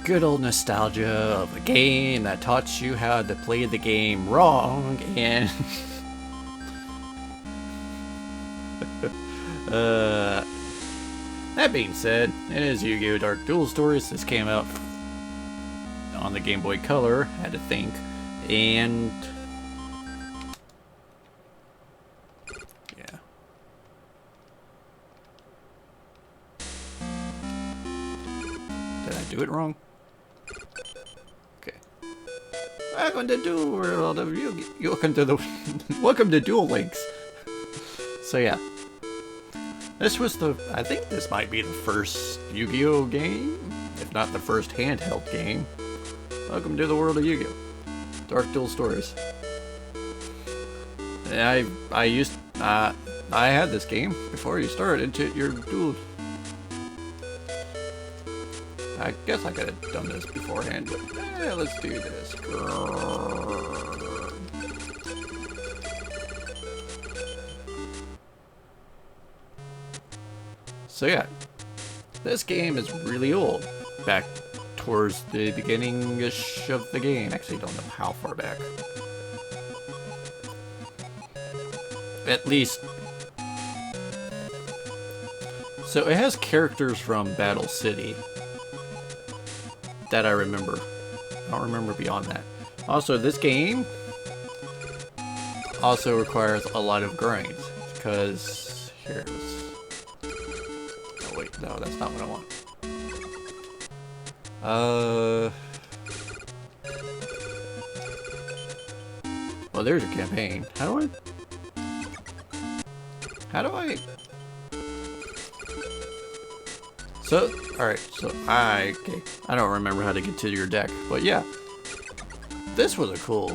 Good old nostalgia of a game that taught you how to play the game wrong, and that being said, it is Yu-Gi-Oh! Dark Duel Stories. This came out on the Gameboy Color, had to think, and yeah. Did I do it wrong? Okay. Welcome to Duel World of Yu-Gi-Oh! Welcome to the welcome to Duel Links. So yeah. This was I think this might be the first Yu-Gi-Oh! Game, if not the first handheld game. Welcome to the world of Yu-Gi-Oh! Dark Duel Stories. I had this game before you started into your duel. I guess I could have done this beforehand, but let's do this. So yeah, this game is really old. Back towards the beginning-ish of the game. Actually, don't know how far back. At least. So it has characters from Battle City that I remember. I don't remember beyond that. Also, this game also requires a lot of grinds, because here it is. Oh wait, no, that's not what I want. Well, there's a campaign. How do I? So, alright, so okay. I don't remember how to get to your deck, but yeah. This was a cool,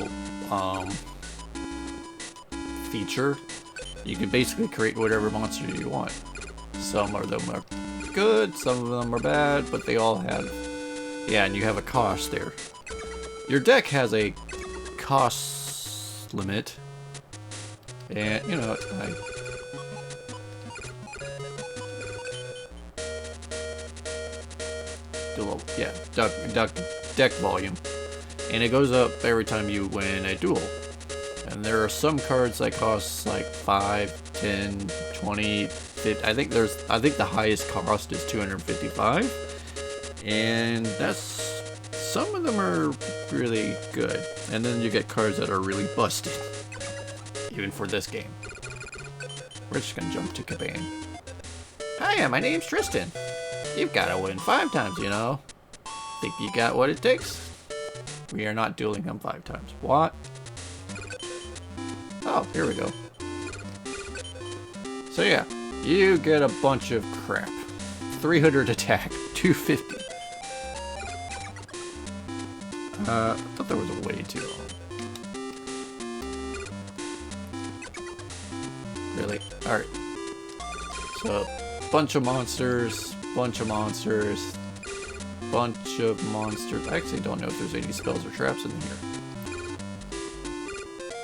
feature. You can basically create whatever monster you want. Some of them are good, some of them are bad, but they all have, yeah, and you have a cost there. Your deck has a cost limit, and, you know, yeah, deck volume, and it goes up every time you win a duel. And there are some cards that cost like 5, 10, 20, 50. I think the highest cost is 255, and some of them are really good. And then you get cards that are really busted, even for this game. We're just gonna jump to Cabane. Hiya, my name's Tristan. You've got to win 5 times, you know. Think you got what it takes? We are not dueling him 5 times. What? Oh, here we go. So yeah, you get a bunch of crap. 300 attack, 250. I thought there was a way too long. Really? Alright. So, bunch of monsters. Bunch of monsters. I actually don't know if there's any spells or traps in here.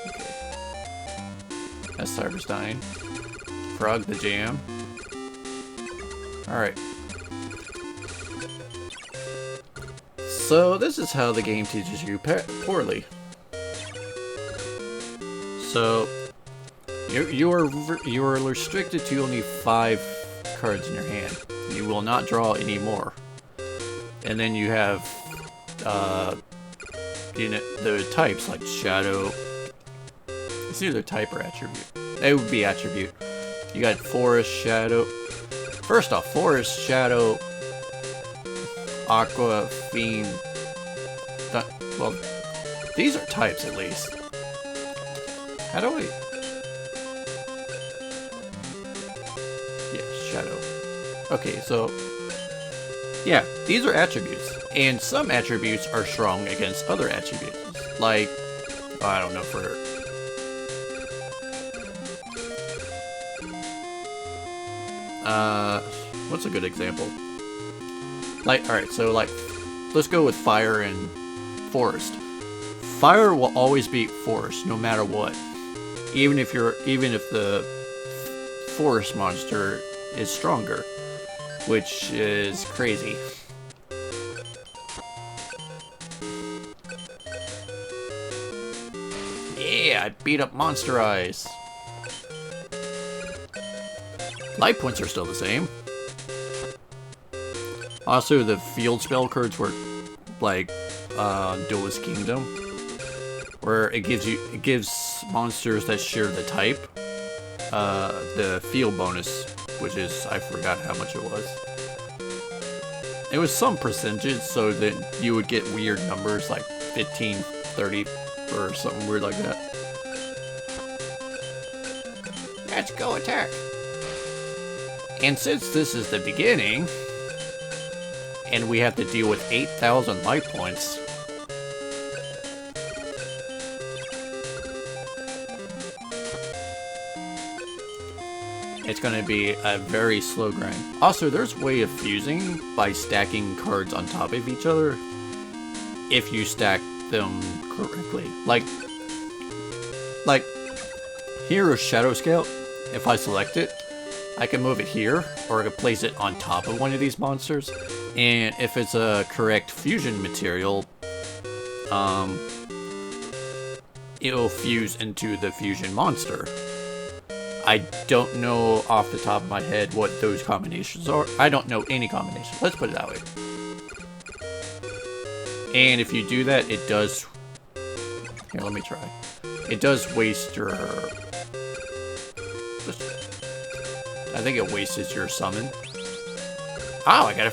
Okay. That's Cyberstein. Frog the Jam. Alright. So this is how the game teaches you poorly. So you are restricted to only 5 cards in your hand. You will not draw any more. And then you have the types like Shadow. It's either type or attribute. It would be attribute. You got Forest, Shadow. First off, Forest, Shadow, Aqua, Fiend. Well, these are types at least. How do I? Yeah, Shadow. Okay, so yeah, these are attributes, and some attributes are strong against other attributes. Like, I don't know, for what's a good example? Like, alright, so like, let's go with Fire and Forest. Fire will always beat Forest, no matter what. Even if the Forest monster is stronger, which is crazy. I beat up Monster Eyes. Life points are still the same. Also, the field spell cards work like Duelist Kingdom, where it gives monsters that share the type the field bonus, which is, I forgot how much it was. It was some percentage, so that you would get weird numbers like 15, 30, or something weird like that. Let's go attack. And since this is the beginning, and we have to deal with 8,000 life points, it's going to be a very slow grind. Also, there's a way of fusing by stacking cards on top of each other if you stack them correctly. Like here is Shadow Scout. If I select it, I can move it here, or I can place it on top of one of these monsters. And if it's a correct fusion material, it'll fuse into the fusion monster. I don't know off the top of my head what those combinations are. I don't know any combination. Let's put it that way. And if you do that, it does... Here, let me try. It does waste your... I think it wastes your summon. Oh, I gotta...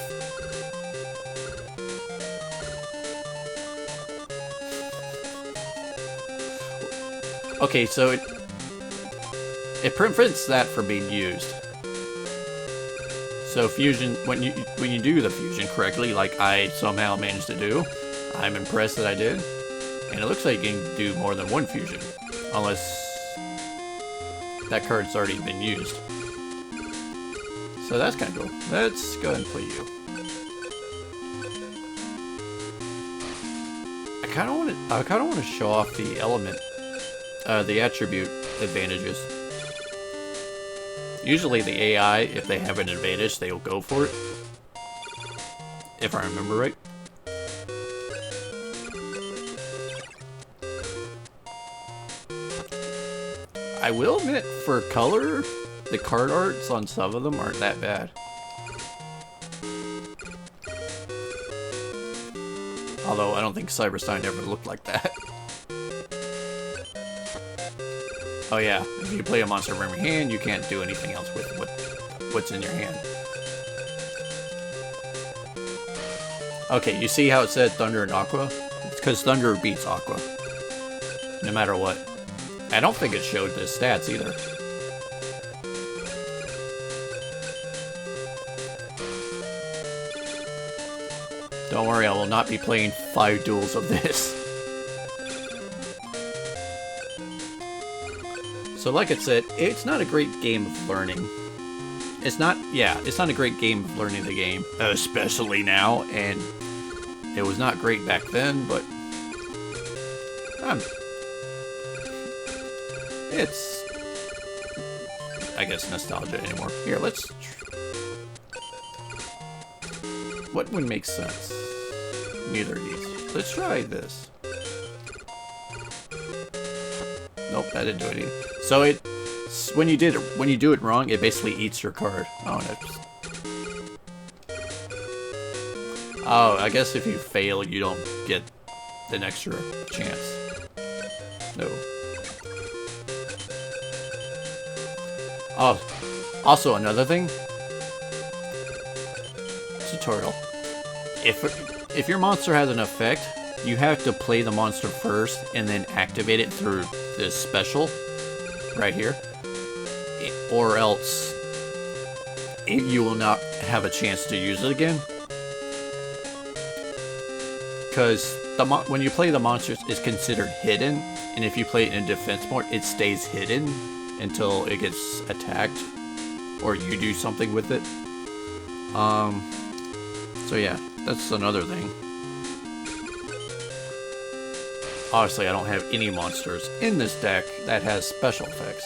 Okay, so it prevents that from being used. So fusion, when you do the fusion correctly, like I somehow managed to do, I'm impressed that I did. And it looks like you can do more than one fusion, unless that card's already been used. So that's kind of cool. Let's go ahead and play you. I kind of want to show off the element, the attribute advantages. Usually the AI, if they have an advantage, they'll go for it. If I remember right. I will admit, for color, the card arts on some of them aren't that bad. Although, I don't think Cyberstein ever looked like that. Oh yeah, if you play a monster from your hand, you can't do anything else with what's in your hand. Okay, you see how it said Thunder and Aqua? It's because Thunder beats Aqua. No matter what. I don't think it showed the stats either. Don't worry, I will not be playing 5 duels of this. So like I said, it's not a great game of learning. It's not a great game of learning the game, especially now, and it was not great back then, but it's, I guess, nostalgia anymore. Here, let's... What would make sense? Neither of these. Let's try this. Nope, that didn't do anything. So when you do it wrong, it basically eats your card. Oh, no. Oh, I guess if you fail, you don't get an extra chance. No. Oh, also another thing. Tutorial. If your monster has an effect, you have to play the monster first and then activate it through this special right here, or else you will not have a chance to use it again. Because when you play the monsters, it's considered hidden, and if you play it in defense mode, it stays hidden until it gets attacked or you do something with it. So yeah, that's another thing. Obviously, I don't have any monsters in this deck that has special effects.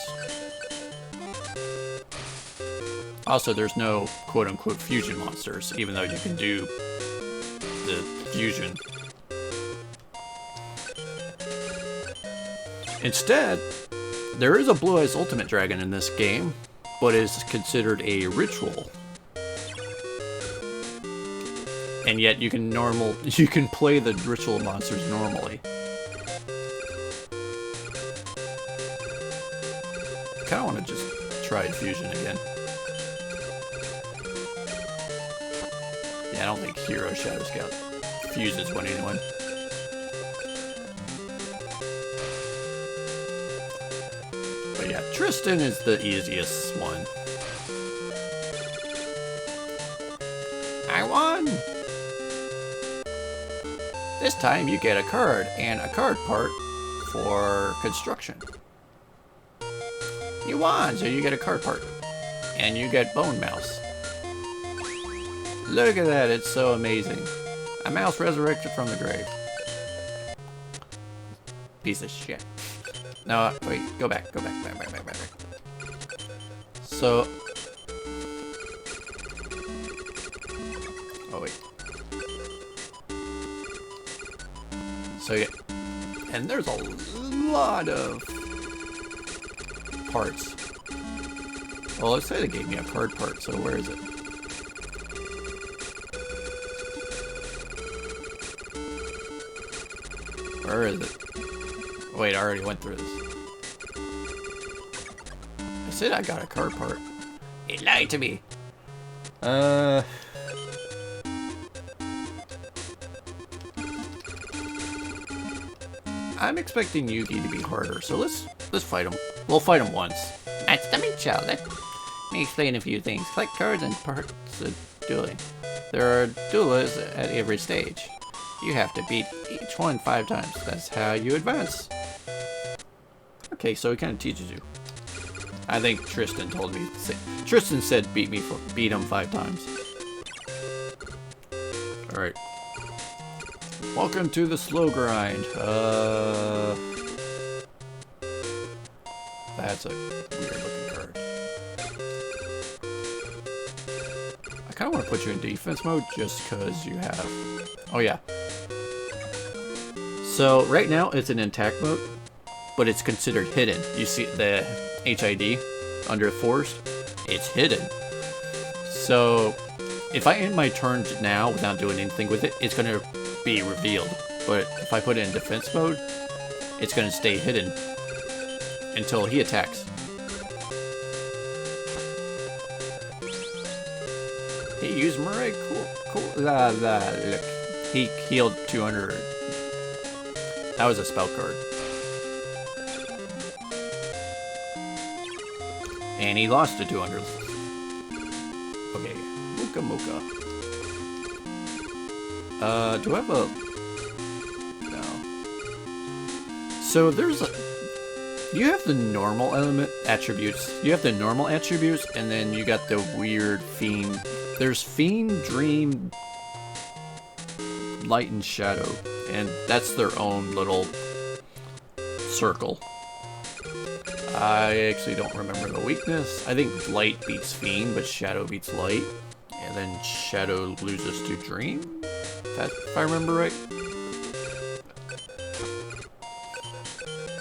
Also, there's no quote-unquote fusion monsters, even though you can do the fusion. Instead, there is a Blue Eyes Ultimate Dragon in this game, but is considered a ritual. And yet you can play the ritual monsters normally. I kinda wanna just try Fusion again. Yeah, I don't think Hero Shadow Scout fuses when anyone. But yeah, Tristan is the easiest one. I won! This time you get a card and a card part for construction. You won, so you get a card part. And you get Bone Mouse. Look at that, it's so amazing. A mouse resurrected from the grave. Piece of shit. No, wait, go back. So... oh, wait. So, yeah. And there's a lot of parts. Well, let's say they gave me a card part, so where is it? Where is it? Wait, I already went through this. I said I got a card part. It lied to me. I'm expecting Yugi to be harder, so let's fight him. We'll fight him once. Nice to meet you. Let me explain a few things. Collect cards and parts of dueling. There are duelists at every stage. You have to beat each one 5 times. That's how you advance. Okay, so it kind of teaches you. I think Tristan told me. Tristan said beat him 5 times. All right. Welcome to the slow grind. That's a weird looking card. I kind of want to put you in defense mode just because you have. Oh yeah. So right now it's in attack mode, but it's considered hidden. You see the HID under forced, it's hidden. So if I end my turn now without doing anything with it, it's gonna be revealed. But if I put it in defense mode, it's gonna stay hidden until he attacks. He used Murray. Cool. Look, he healed 200. That was a spell card. And he lost to 200. Okay, Muka. Do I have a... no. So there's a... you have the normal element attributes. You have the normal attributes, and then you got the weird Fiend. There's Fiend, Dream, Light, and Shadow. And that's their own little circle. I actually don't remember the weakness. I think Light beats Fiend, but Shadow beats Light. And then Shadow loses to Dream? If I remember right.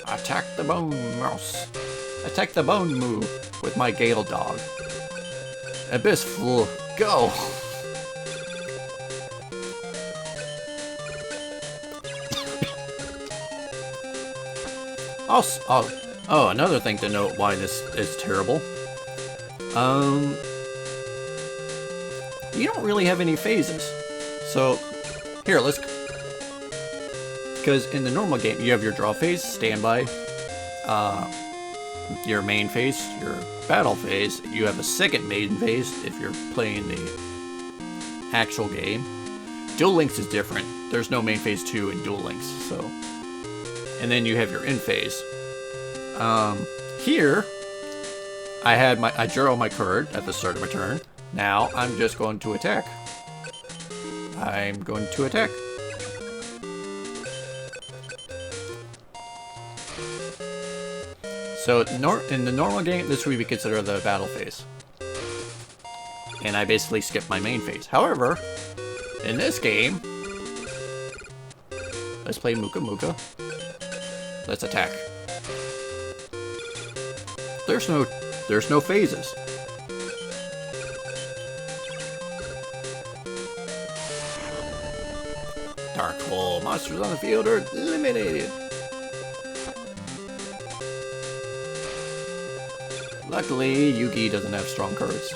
Attack the Bone Mouse. Attack the Bone move with my Gale Dog. Abyss Flu. Go! Oh, another thing to note why this is terrible. You don't really have any phases. So, here, let's... because in the normal game, you have your draw phase, standby, your main phase, your battle phase. You have a second main phase if you're playing the actual game. Duel Links is different. There's no main phase 2 in Duel Links, so... and then you have your end phase. Here, I draw my card at the start of my turn. Now, I'm just going to attack. I'm going to attack. So, in the normal game, this would be considered the battle phase. And I basically skip my main phase. However, in this game, let's play Muka. Let's attack. there's no phases. Dark hole monsters on the field are eliminated. Luckily, Yugi doesn't have strong cards.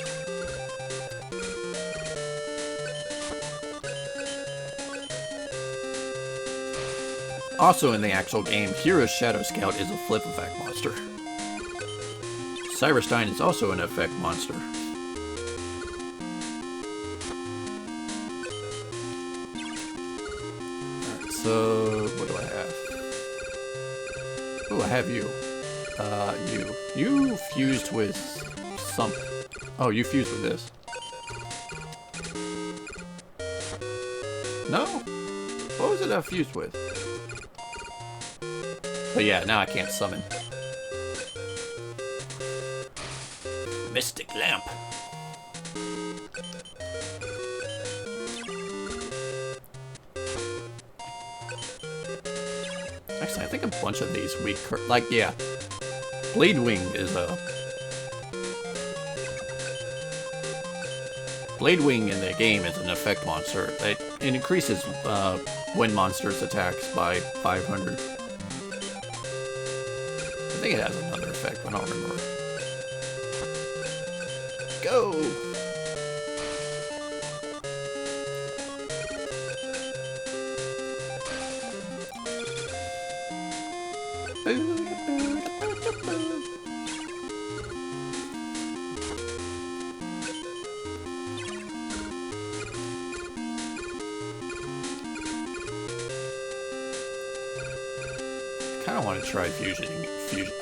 Also in the actual game, Hero's Shadow Scout is a flip effect monster. Cyberstein is also an effect monster. Alright, so what do I have? Oh, I have you. You fused with something. Oh, you fused with this. No? What was it I fused with? But yeah, now I can't summon. Mystic Lamp. Actually, I think a bunch of these weak like, yeah. Blade Wing is a... Blade Wing in the game is an effect monster. It increases when monsters attacks by 500. I think it has another effect, but I don't remember. Go! I kind of want to try fusion.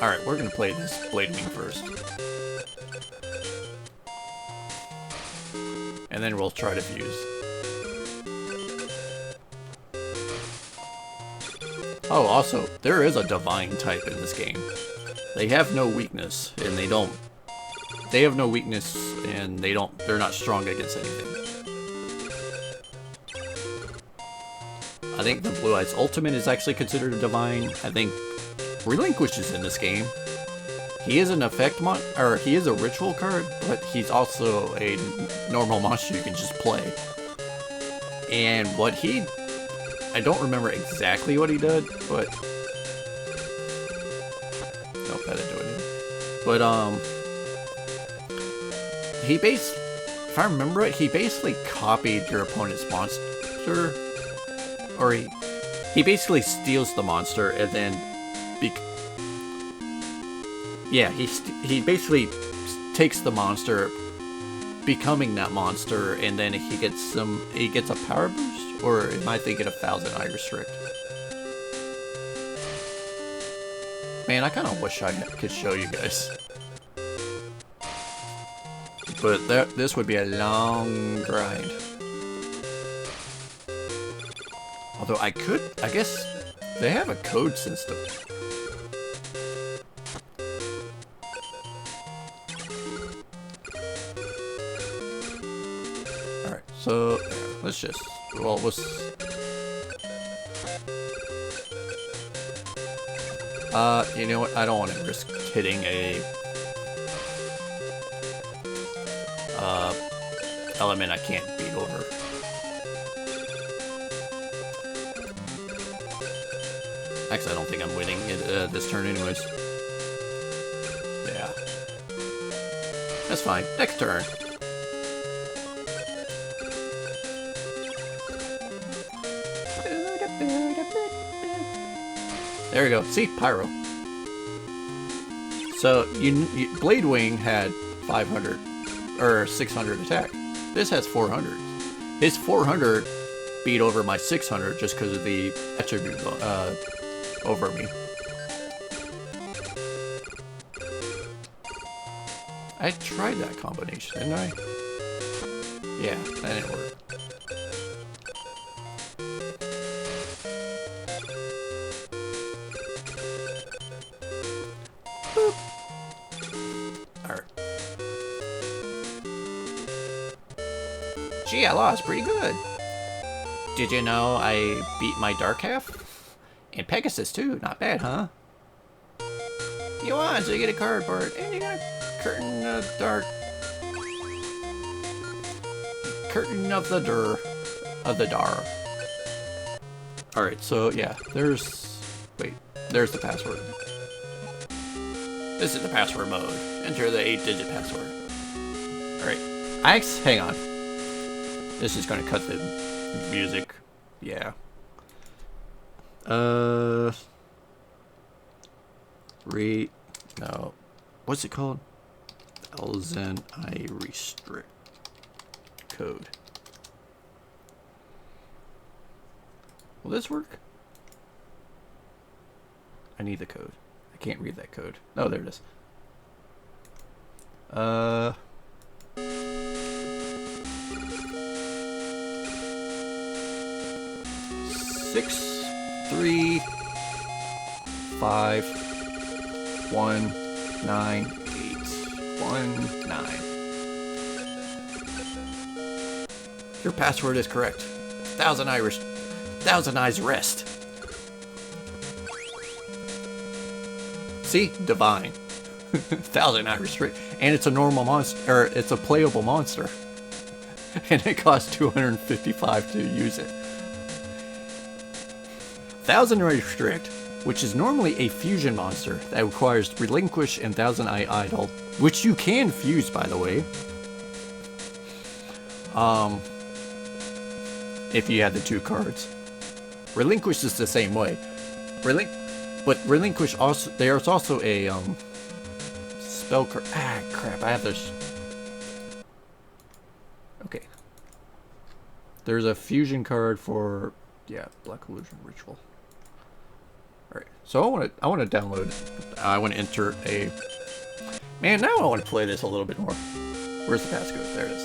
Alright, we're going to play this Blade Wing first. And then we'll try to fuse. Oh, also, there is a divine type in this game. They have no weakness, and they don't... They have no weakness, and they're not strong against anything. I think the Blue Eyes Ultimate is actually considered a divine. I think Relinquish is in this game. He is an effect he is a ritual card, but he's also a normal monster you can just play. And what I don't remember exactly what he did, but nope, that didn't do anything. But if I remember it, he basically copied your opponent's monster. Or he basically steals the monster and then he basically takes the monster, becoming that monster, and then he gets a power boost, or am I thinking 1,000 eye restrict? Man, I kind of wish I could show you guys, but this would be a long grind. Although I guess they have a code system. Alright, so let's you know what? I don't want to risk hitting a element I can't beat over. Actually, I don't think I'm winning this turn anyways. Yeah. That's fine. Next turn. There we go. See? Pyro. So, Blade Wing had 500, or 600 attack. This has 400. His 400 beat over my 600 just because of the attribute over me. I tried that combination, didn't I? Yeah, that didn't work. Boop. Alright. Gee, I lost pretty good. Did you know I beat my dark half? And Pegasus too, not bad, huh? You won, so you get a cardboard, and you got a curtain of dark. Curtain of the dar. Alright, so yeah, there's the password. This is the password mode. Enter the 8-digit password. Alright, hang on. This is gonna cut the music. Yeah. No. What's it called? I restrict code. Will this work? I need the code. I can't read that code. Oh, there it is. 6, 3, 5, 1, 9, 8, 1, 9. Your password is correct. Thousand Eyes Rest. See? Divine. Thousand Eye Restrict. And it's a normal monster, or it's a playable monster. And it costs 255 to use it. Thousand Eye Restrict, which is normally a fusion monster that requires Relinquish and Thousand Eye Idol, which you can fuse, by the way. If you had the 2 cards. Relinquish is the same way. But Relinquish also, there's also a spell card. Ah, crap! I have this. Okay. There's a fusion card for Black Illusion Ritual. All right. So I want to download. I want to enter a. Man, now I want to play this a little bit more. Where's the passcode? There it is.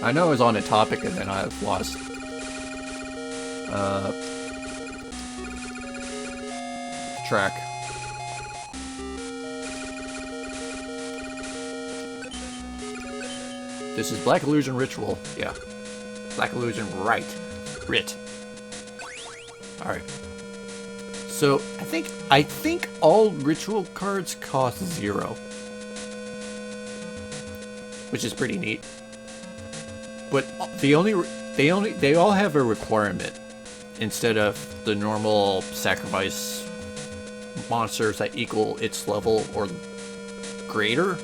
I know I was on a topic and then I've lost track. This is Black Illusion Ritual. Yeah. Black Illusion Writ. Alright. So I think all ritual cards cost 0. Which is pretty neat. But they all have a requirement instead of the normal sacrifice monsters that equal its level or greater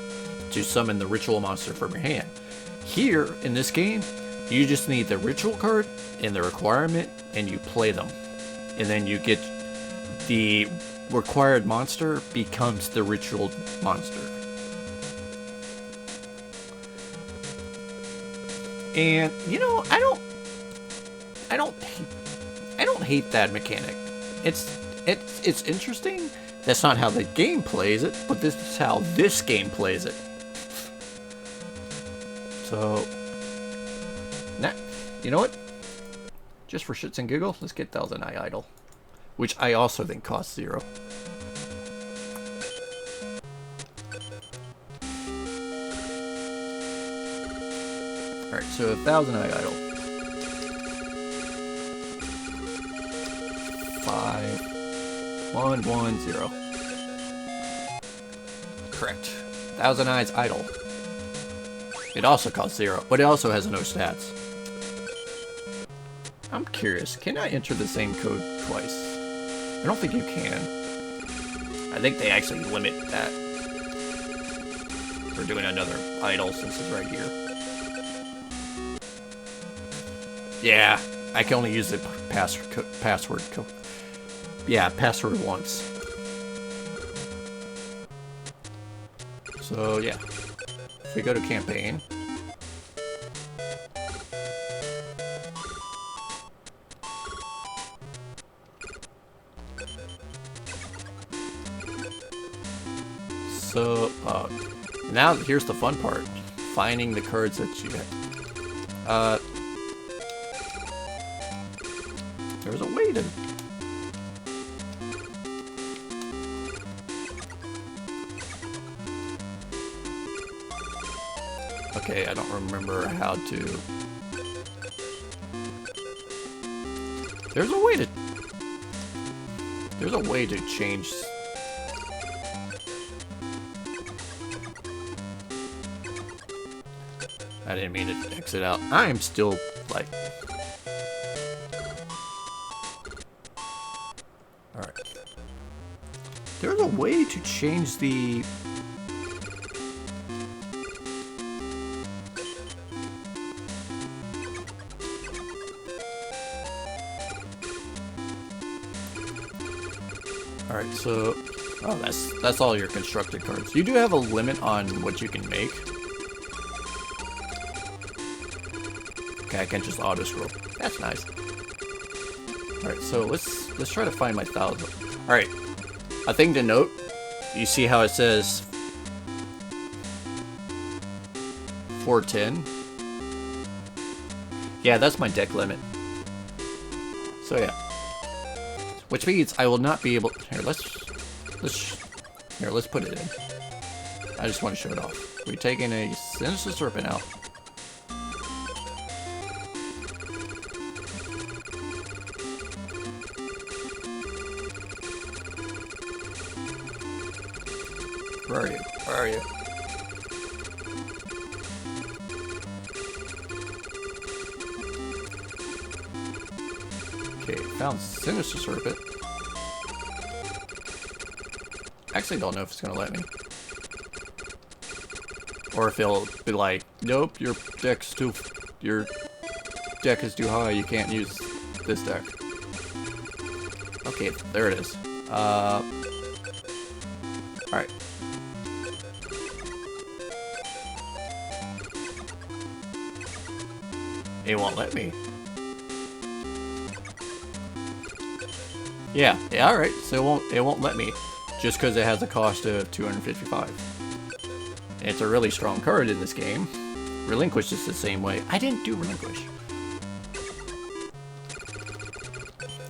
to summon the ritual monster from your hand. Here in this game, you just need the ritual card and the requirement, and you play them, and then you get the required monster becomes the ritual monster. And you know, I don't hate that mechanic. It's interesting. That's not how the game plays it, but this is how this game plays it. So, you know what? Just for shits and giggles, let's get Thousand Eye Idol, which I also think costs 0. Alright, so Thousand Eye Idol. 5, 1, 1, 0. Correct. Thousand Eyes Idol. It also costs 0, but it also has no stats. I'm curious, can I enter the same code twice? I don't think you can. I think they actually limit that. We're doing another idol since it's right here. Yeah, I can only use the password once. So yeah, if we go to campaign. So now here's the fun part: finding the cards that you have. There's a way to. Okay, I don't remember how to. There's a way to change. I didn't mean to exit out. I am still like. Alright. There's a way to change the. Alright, so oh that's all your constructed cards. You do have a limit on what you can make. Okay, I can just auto scroll. That's nice. Alright, so let's try to find my 1,000. Alright. A thing to note, you see how it says 410? Yeah, that's my deck limit. So yeah. Which means I will not be able. Here, let's put it in. I just want to show it off. We're taking a Sinister Serpent out. Where are you? Where are you? Okay, found Sinister Serpent. Actually, don't know if it's gonna let me, or if it'll be like, nope, your deck is too high. You can't use this deck. Okay, there it is. All right. It won't let me. Yeah, all right. So it won't let me, just because it has a cost of 255. And it's a really strong card in this game. Relinquish is the same way. I didn't do Relinquish.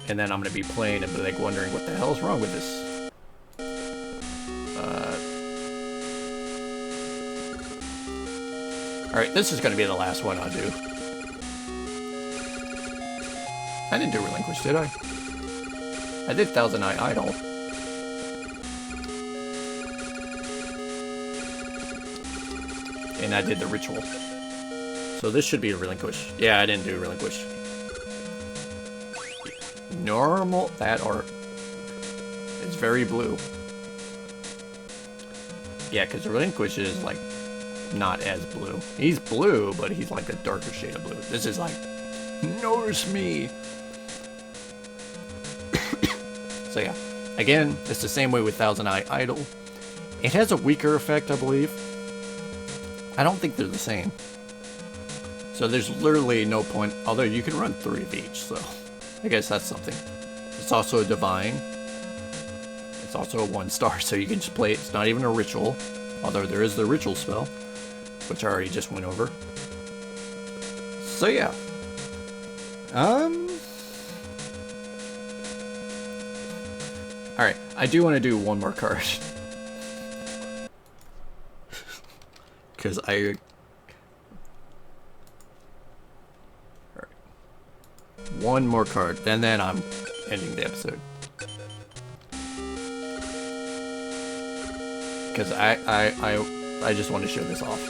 And then I'm gonna be playing and be like wondering what the hell is wrong with this. All right, this is gonna be the last one I'll do. I didn't do Relinquish, did I? I did Thousand Eye Idol. And I did the Ritual. So this should be a Relinquish. Yeah, I didn't do Relinquish. Normal, that art. It's very blue. Yeah, because Relinquish is like not as blue. He's blue, but he's like a darker shade of blue. This is like, notice me. So yeah, again, it's the same way with Thousand Eye Idol. It has a weaker effect, I believe. I don't think they're the same. So there's literally no point, although you can run 3 of each, so I guess that's something. It's also a Divine. It's also a 1-star, so you can just play it. It's not even a Ritual, although there is the Ritual spell, which I already just went over. So yeah. Alright, I do want to do one more card. Because I... Alright. One more card, and then I'm ending the episode. Because I just want to show this off.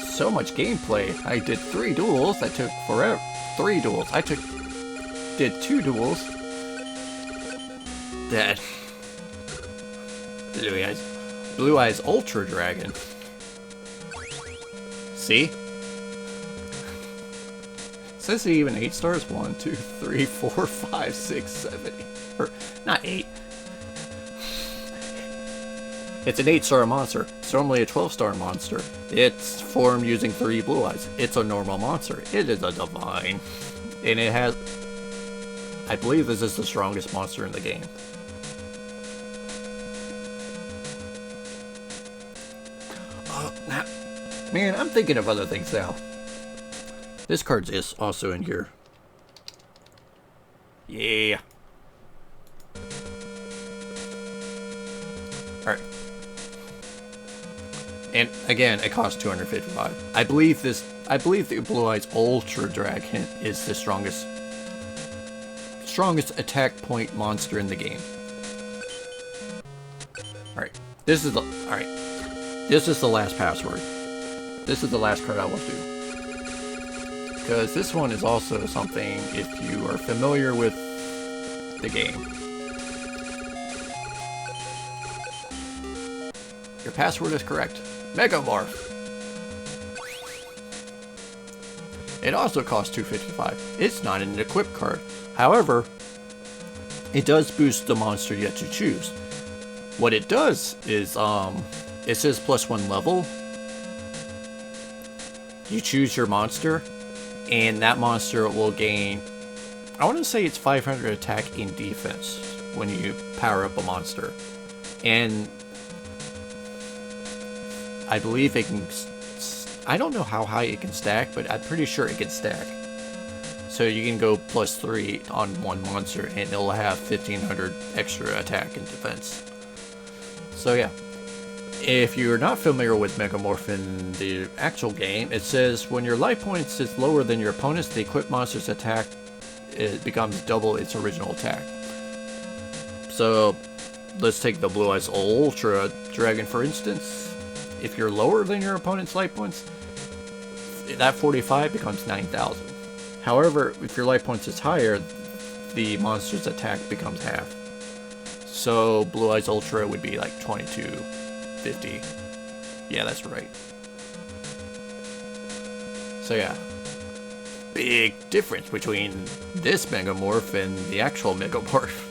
So much gameplay. I did 3 duels. That took forever. 3 duels. Did 2 duels. That Blue Eyes Ultra Dragon. See? Says he even 8 stars. 1, 2, 3, 4, 5, 6, 7. Or not 8. It's an 8-star monster. It's normally a 12-star monster. It's formed using 3 Blue Eyes. It's a normal monster. It is a Divine. And it has... I believe this is the strongest monster in the game. Man, I'm thinking of other things now. This card is also in here. Yeah. Alright. And again, it costs 255. I believe the Blue Eyes Ultra Dragon is the strongest strongest attack point monster in the game. Alright, this is the last password. This is the last card I will do. Because this one is also something if you are familiar with the game. Your password is correct. Megamorph. It also costs $2.55. It's not an equip card. However, it does boost the monster yet to choose. What it does is, it says +1 level. You choose your monster, and that monster will gain, I want to say it's 500 attack and defense when you power up a monster. And I believe it can, I don't know how high it can stack, but I'm pretty sure it can stack. So you can go +3 on one monster and it'll have 1500 extra attack and defense. So yeah. If you're not familiar with Megamorph in the actual game, it says when your life points is lower than your opponent's, the equipped monster's attack becomes double its original attack. So let's take the Blue Eyes Ultra Dragon for instance. If you're lower than your opponent's life points, that 45 becomes 9,000. However, if your life points is higher, the monster's attack becomes half. So Blue Eyes Ultra would be like 2250. Yeah, that's right. So yeah, big difference between this Megamorph and the actual Megamorph.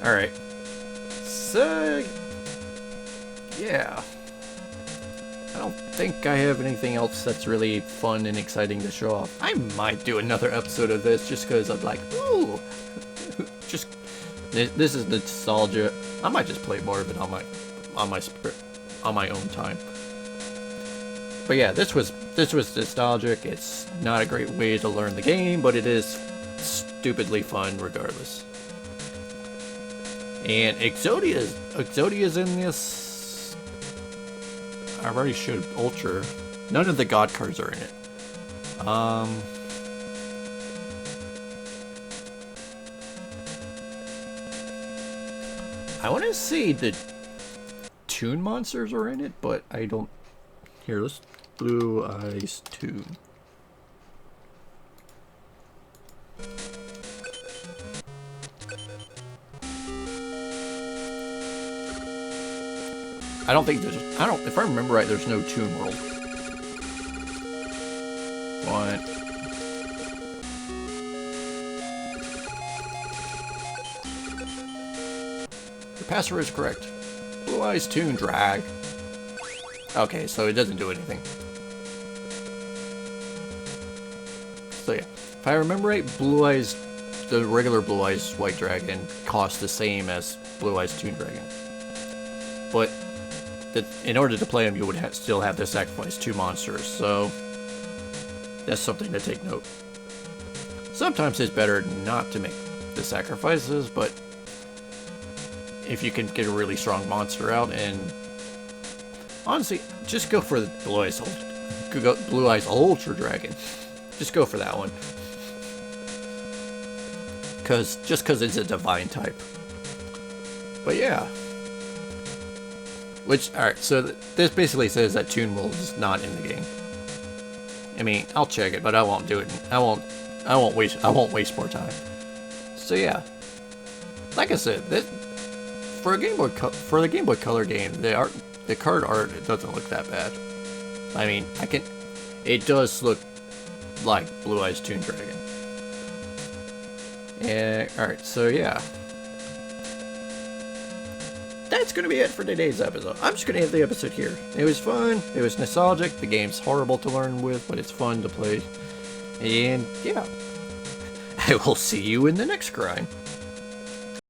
Alright, so yeah, I don't think I have anything else that's really fun and exciting to show off. I might do another episode of this just because I'm like, ooh, just this is nostalgia. I might just play more of it on my own time. But yeah, this was nostalgic. It's not a great way to learn the game, but it is stupidly fun regardless. And Exodia's in this. I've already showed Ultra. None of the God cards are in it. I want to say the Toon monsters are in it, but I don't. Here, let's Blue Eyes Toon. I don't think there's. If I remember right, there's no Toon World. What? Your password is correct. Blue Eyes Toon Drag. Okay, so it doesn't do anything. So yeah, if I remember right, Blue Eyes, the regular Blue Eyes White Dragon costs the same as Blue Eyes Toon Dragon. But in order to play them, you would still have to sacrifice 2 monsters, so that's something to take note. Sometimes it's better not to make the sacrifices, but if you can get a really strong monster out, and honestly, just go for the Blue Eyes Ultra Dragon. Just go for that one. Just because it's a divine type. But yeah. Alright, so this basically says that Toon World is not in the game. I mean, I'll check it, but I won't do it. I won't waste more time. So yeah, like I said, for the Gameboy Color game, the card art, it doesn't look that bad. I mean, it does look like Blue Eyes Toon Dragon. And alright, so yeah. That's going to be it for today's episode. I'm just going to end the episode here. It was fun. It was nostalgic. The game's horrible to learn with, but it's fun to play. And yeah, I will see you in the next grind.